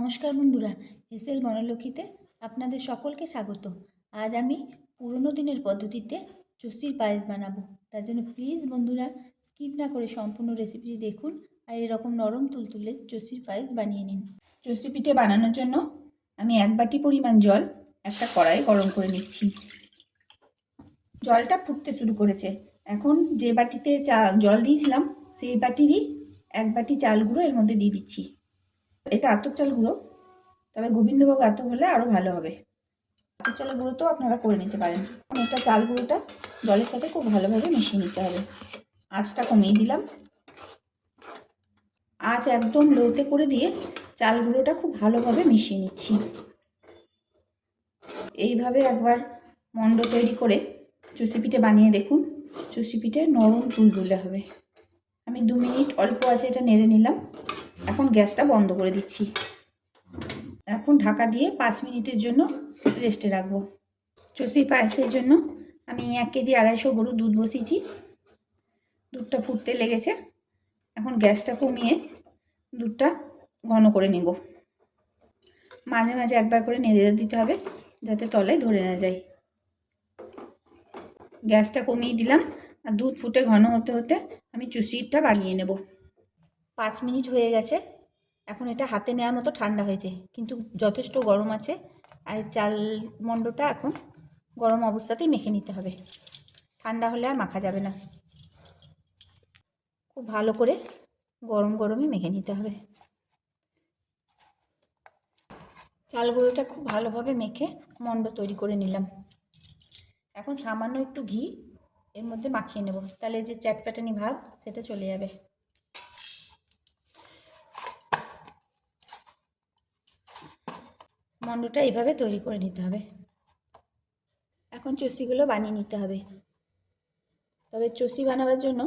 নমস্কার বন্ধুরা, হেসেল বনলক্ষীতে আপনাদের সকলকে স্বাগত। আজ আমি পুরনো দিনের পদ্ধতিতে চুষির পায়েস বানাবো। তার জন্য প্লিজ বন্ধুরা স্কিপ না করে সম্পূর্ণ রেসিপিটি দেখুন আর এরকম নরম তুলতুলে চুষির পায়েস বানিয়ে নিন। চুষি পিঠে বানানোর জন্য আমি 1 বাটি পরিমাণ জল একটা কড়াই গরম করে নিচ্ছি। জলটা ফুটতে শুরু করেছে। এখন যে বাটিতে জল দিয়েছিলাম সেই বাটিরই 1 বাটি চাল গুঁড়ো এর মধ্যে দিয়ে দিচ্ছি। এটা আতপ চাল গুঁড়ো, তবে গোবিন্দভোগ আতপ হলে আরও ভালো হবে। আতপ চালের গুঁড়ো তো আপনারা করে নিতে পারেন। এটা চাল গুঁড়োটা জলের সাথে খুব ভালোভাবে মিশিয়ে নিতে হবে। আঁচটা কমিয়ে দিলাম। আঁচ একদম লোতে করে দিয়ে চাল গুঁড়োটা খুব ভালোভাবে মিশিয়ে নিচ্ছি। এইভাবে একবার মণ্ড তৈরি করে চুষি পিঠে বানিয়ে দেখুন। চুষি পিঠে নরম তুলতুলে হবে। আমি 2 মিনিট অল্প আছে এটা নেড়ে নিলাম। এখন গ্যাসটা বন্ধ করে দিচ্ছি। এখন ঢাকা দিয়ে 5 মিনিটের জন্য রেস্টে রাখবো। চুষি পায়েসের জন্য আমি 1 কেজি 250 গরুর দুধ বসিয়েছি। দুধটা ফুটতে লেগেছে। এখন গ্যাসটা কমিয়ে দুধটা ঘন করে নেব। মাঝে মাঝে একবার করে নেড়ে দিতে হবে যাতে তলায় ধরে না যায়। গ্যাসটা কমিয়ে দিলাম আর দুধ ফুটে ঘন হতে হতে আমি চুষিটা বানিয়ে নেব। 5 মিনিট হয়ে গেছে। এখন এটা হাতে নেওয়ার মতো ঠান্ডা হয়েছে, কিন্তু যথেষ্ট গরম আছে। আর চাল মণ্ডটা এখন গরম অবস্থাতেই মেখে নিতে হবে, ঠান্ডা হলে আর মাখা যাবে না। খুব ভালো করে গরম গরমই মেখে নিতে হবে। চাল গুঁড়োটা খুব ভালোভাবে মেখে মণ্ড তৈরি করে নিলাম। এখন সামান্য একটু ঘি এর মধ্যে মাখিয়ে নেব, তাহলে যে চ্যাটপ্যাটানি ভাব সেটা চলে যাবে। মণ্ডটা এইভাবে তৈরি করে নিতে হবে। এখন চষিগুলো বানিয়ে নিতে হবে। তবে চষি বানাবার জন্য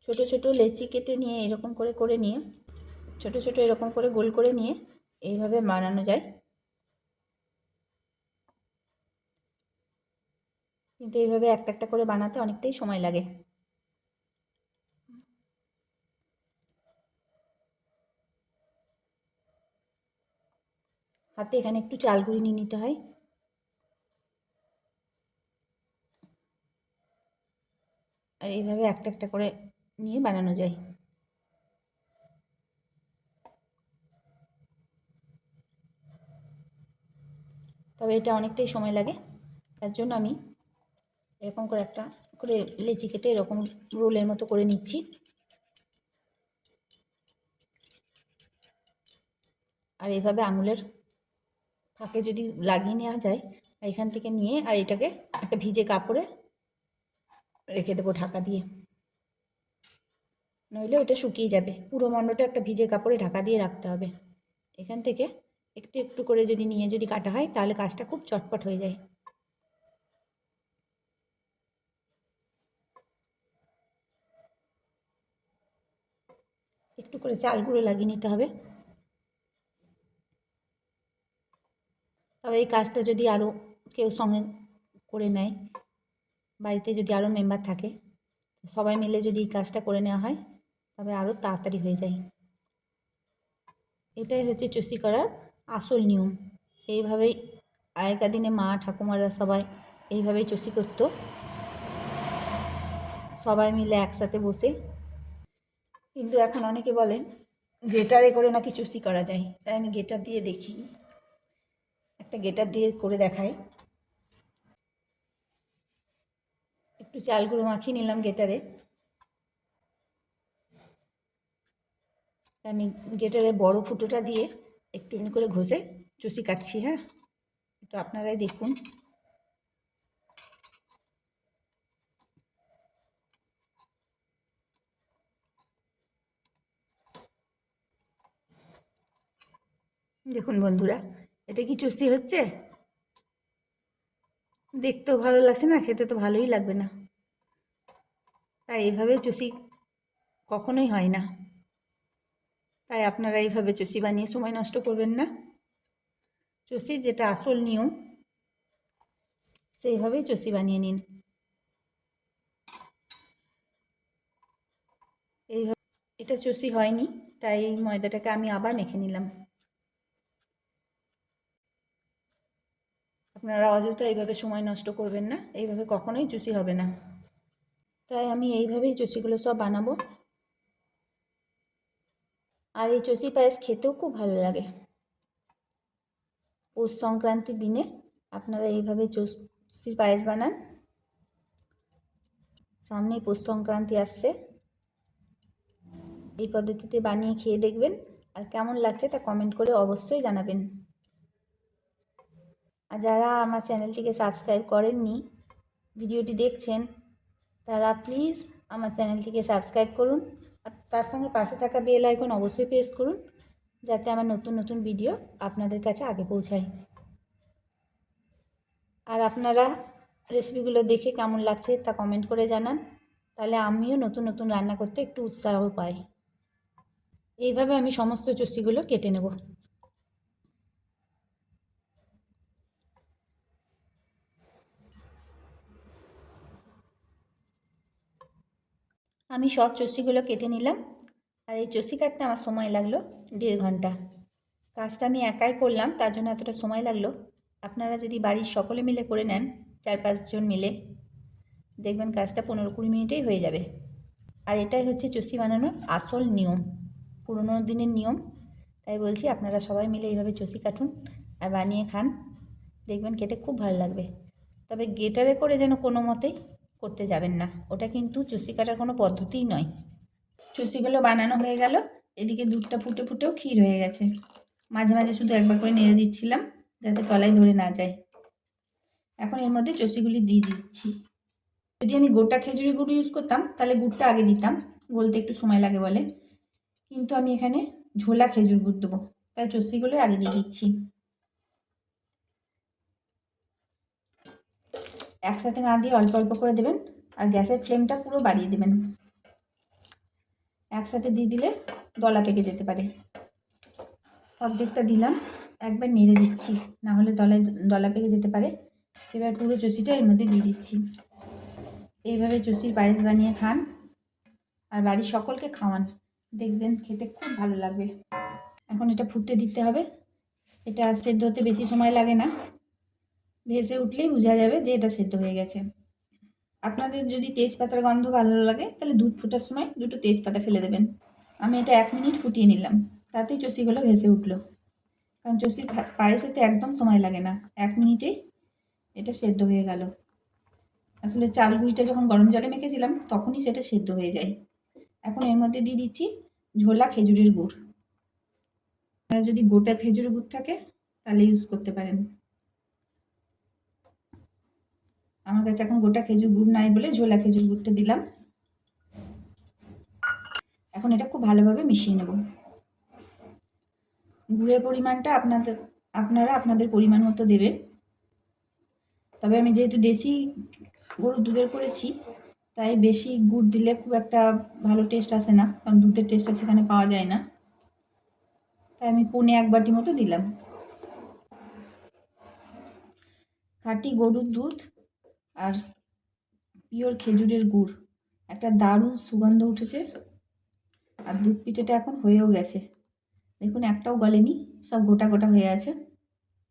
ছোট ছোট লেচি কেটে নিয়ে এরকম করে নিয়ে ছোট ছোট এরকম করে গোল করে নিয়ে এইভাবে বানানো যায়, কিন্তু এইভাবে একটা একটা করে বানাতে অনেকটাই সময় লাগে। হাতে এখানে একটু চাল গুঁড়ি নিয়ে নিতে হয়। আর এইভাবে একটা একটা করে নিয়ে বানানো যায়। তবে এটা অনেকটাই সময় লাগে। তার জন্য আমি এরকম করে একটা করে লেচি কেটে এরকম রোলের মতো করে নিচ্ছি। আর এইভাবে আঙুলের ফাঁকে যদি লাগিয়ে নেওয়া যায়, এখান থেকে নিয়ে আর এটাকে একটা ভিজে কাপড়ে রেখে দেবো ঢাকা দিয়ে, নইলে ওটা শুকিয়ে যাবে। পুরো মণ্ডটা একটা ভিজে কাপড়ে ঢাকা দিয়ে রাখতে হবে। এখান থেকে একটু একটু করে যদি নিয়ে যদি কাটা হয় তাহলে কাজটা খুব চটপট হয়ে যায়। একটু করে চাল গুঁড়ো লাগিয়ে নিতে হবে। তবে এই কাজটা যদি আরও কেউ সঙ্গে করে নেয়, বাড়িতে যদি আরও মেম্বার থাকে, সবাই মিলে যদি এই কাজটা করে নেওয়া হয় তবে আরও তাড়াতাড়ি হয়ে যায়। এটাই হচ্ছে চুষি করার আসল নিয়ম। এইভাবেই আগেকার দিনে মা ঠাকুমারা সবাই এইভাবেই চুষি করতো, সবাই মিলে একসাথে বসে। কিন্তু এখন অনেকে বলেন গ্রেটারে করে নাকি চুষি করা যায়, তাই আমি গ্রেটার দিয়ে দেখি, একটা গ্রেটার দিয়ে করে দেখাই। একটু চাল গুঁড়ো মাখিয়ে নিলাম গ্রেটারে। আমি গ্রেটারে বড় ফুটোটা দিয়ে একটু এমনি করে ঘষে চুষি কাটছি। হ্যাঁ, একটু আপনারাই দেখুন। দেখুন বন্ধুরা, এটা কি চুষি হচ্ছে? দেখতেও ভালো লাগছে না, খেতে তো ভালোই লাগবে না। তাই এইভাবে চুষি কখনোই হয় না। তাই আপনারা এইভাবে চুষি বানিয়ে সময় নষ্ট করবেন না। চুষির যেটা আসল নিয়ম সেইভাবেই চুষি বানিয়ে নিন। এইভাবে এটা চুষি হয়নি, তাই এই ময়দাটাকে আমি আবার মেখে নিলাম। আপনারা অযথা এইভাবে সময় নষ্ট করবেন না, এইভাবে কখনোই চুষি হবে না। তাই আমি এইভাবেই চুষিগুলো সব বানাবো। আর এই চষি পায়েস খেতেও খুব ভালো লাগে। পৌষ সংক্রান্তির দিনে আপনারা এইভাবে চষির পায়েস বানান। সামনেই পৌষ সংক্রান্তি আসছে, এই পদ্ধতিতে বানিয়ে খেয়ে দেখবেন, আর কেমন লাগছে তা কমেন্ট করে অবশ্যই জানাবেন। আর যারা আমার চ্যানেলটিকে সাবস্ক্রাইব করেননি, ভিডিওটি দেখছেন, তারা প্লিজ আমার চ্যানেলটিকে সাবস্ক্রাইব করুন, আর তার সঙ্গে পাশে থাকা বেল আইকন অবশ্যই প্রেস করুন, যাতে আমার নতুন নতুন ভিডিও আপনাদের কাছে আগে পৌঁছায়। আর আপনারা রেসিপিগুলো দেখে কেমন লাগছে তা কমেন্ট করে জানান, তাহলে আমিও নতুন নতুন রান্না করতে একটু উৎসাহ পাই। এইভাবে আমি সমস্ত চষিগুলো কেটে নেব। আমি সব চষিগুলো কেটে নিলাম, আর এই চষি কাটতে আমার সময় লাগলো 1.5 ঘন্টা। কাজটা আমি একাই করলাম, তার জন্য এতটা সময় লাগলো। আপনারা যদি বাড়ির সকলে মিলে করে নেন, 4-5 জন মিলে, দেখবেন কাজটা 15-20 মিনিটেই হয়ে যাবে। আর এটাই হচ্ছে চষি বানানোর আসল নিয়ম, পুরোনো দিনের নিয়ম। তাই বলছি আপনারা সবাই মিলে এইভাবে চষি কাটুন আর বানিয়ে খান, দেখবেন খেতে খুব ভালো লাগবে। তবে গ্রেটারে করে যেন কোনো মতেই করতে যাবেন না, ওটা কিন্তু চষি কাটার কোনো পদ্ধতিই নয়। চষিগুলো বানানো হয়ে গেল, এদিকে দুধটা ফুটে ফুটেও ক্ষীর হয়ে গেছে। মাঝে মাঝে শুধু একবার করে নেড়ে দিচ্ছিলাম, যাতে তলায় ধরে না যায়। এখন এর মধ্যে চষিগুলি দিয়ে দিচ্ছি। যদি আমি গোটা খেজুরি গুড় ইউজ করতাম, তাহলে গুড়টা আগে দিতাম, গলতে একটু সময় লাগে বলে। কিন্তু আমি এখানে ঝোলা খেজুর গুড় দেবো, তাই চষিগুলো আগে দিয়ে দিচ্ছি। একসাথে না দিয়ে অল্প অল্প করে দেবেন, আর গ্যাসের ফ্লেমটা পুরো বাড়িয়ে দেবেন। একসাথে দিয়ে দিলে দলা পেকে যেতে পারে। অর্ধেকটা দিলাম, একবার নেড়ে দিচ্ছি, না হলে দলা পেকে যেতে পারে। এবার পুরো চষিটা এর মধ্যে দিয়ে দিচ্ছি। এইভাবে চষির পায়েস বানিয়ে খান, আর বাড়ির সকলকে খাওয়ান, দেখবেন খেতে খুব ভালো লাগবে। এখন এটা ফুটতে দিতে হবে। এটা সেদ্ধ হতে বেশি সময় লাগে না, ভেসে উঠলেই বোঝা যাবে যে এটা সেদ্ধ হয়ে গেছে। আপনাদের যদি তেজপাতার গন্ধ ভালো লাগে, তাহলে দুধ ফোটার সময় 2টো তেজপাতা ফেলে দেবেন। আমি এটা 1 মিনিট ফুটিয়ে নিলাম, তাতেই চষিগুলো ভেসে উঠলো। কারণ চষির পায়েসেতে একদম সময় লাগে না, 1 মিনিটেই এটা সেদ্ধ হয়ে গেল। আসলে চাল গুঁড়িটা যখন গরম জলে মেখেছিলাম, তখনই সেটা সেদ্ধ হয়ে যায়। এখন এর মধ্যে দিয়ে দিচ্ছি ঝোলা খেজুরের গুড়। আপনারা যদি গোটা খেজুরের গুড় থাকে, তাহলে ইউজ করতে পারেন। আমার কাছে এখন গোটা খেজুর গুড় নাই বলে ঝোলা খেজুর গুড়টা দিলাম। এখন এটা খুব ভালোভাবে মিশিয়ে নেব। গুড়ের পরিমাণটা আপনারা আপনাদের পরিমাণ মতো দেবেন। তবে আমি যেহেতু দেশি গরুর দুধের করেছি, তাই বেশি গুড় দিলে খুব একটা ভালো টেস্ট আসে না, কারণ দুধের টেস্টটা সেখানে পাওয়া যায় না। তাই আমি 1.25 বাটি মতো দিলাম। খাঁটি গরুর দুধ আর পিওর খেজুরের গুড়, একটা দারুণ সুগন্ধ উঠেছে। আর দুধ পিঠেটা এখন হয়েও গেছে, দেখুন একটাও গলেনি, সব গোটা গোটা হয়ে আছে।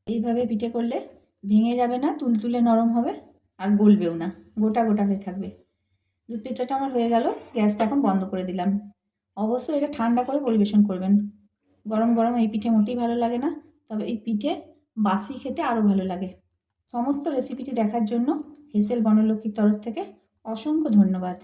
এইভাবে পিঠে করলে ভেঙে যাবে না, তুলতুলে নরম হবে, আর গলবেও না, গোটা গোটা হয়ে থাকবে। দুধ পিঠাটা আমার হয়ে গেল, গ্যাসটা এখন বন্ধ করে দিলাম। অবশ্যই এটা ঠান্ডা করে পরিবেশন করবেন, গরম গরম এই পিঠে মোটেই ভালো লাগে না। তবে এই পিঠে বাসি খেতে আরও ভালো লাগে। সমস্ত রেসিপিটি দেখার জন্য হেসেল বনলক্ষ্মীর তরফ থেকে অসংখ্য ধন্যবাদ।